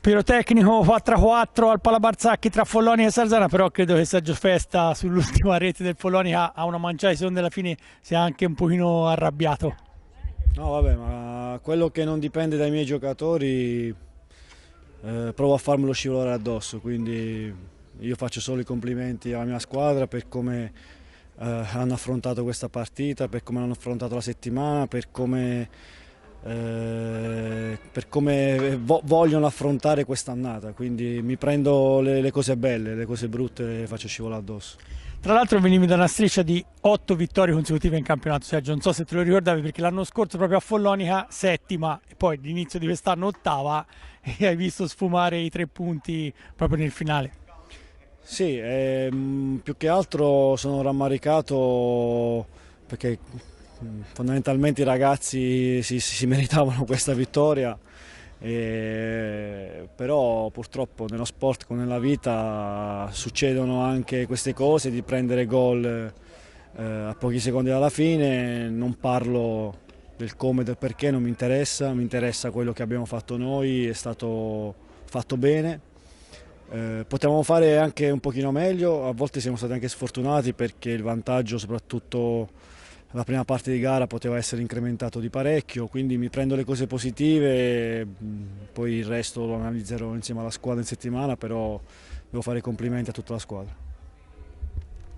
Pirotecnico 4-4 al Palabarzacchi tra Follonica e Sarzana, però credo che Sergio Festa sull'ultima rete del Follonica ha una manciata di secondi, alla fine si è anche un pochino arrabbiato. No, vabbè, ma quello che non dipende dai miei giocatori provo a farmelo scivolare addosso, quindi io faccio solo i complimenti alla mia squadra per come hanno affrontato questa partita, per come hanno affrontato la settimana, per come vogliono affrontare quest'annata, quindi mi prendo le cose belle, le cose brutte le faccio scivolare addosso. Tra l'altro venivi da una striscia di 8 vittorie consecutive in campionato, Sergio, non so se te lo ricordavi perché l'anno scorso proprio a Follonica settima e poi all'inizio di quest'anno ottava e hai visto sfumare i 3 punti proprio nel finale. Sì, più che altro sono rammaricato perché fondamentalmente i ragazzi si meritavano questa vittoria, però purtroppo nello sport come nella vita succedono anche queste cose di prendere gol a pochi secondi dalla fine, non parlo del come e del perché, non mi interessa, mi interessa quello che abbiamo fatto noi, è stato fatto bene. Potevamo fare anche un pochino meglio, a volte siamo stati anche sfortunati perché il vantaggio, soprattutto la prima parte di gara, poteva essere incrementato di parecchio, quindi mi prendo le cose positive, poi il resto lo analizzerò insieme alla squadra in settimana, però devo fare i complimenti a tutta la squadra.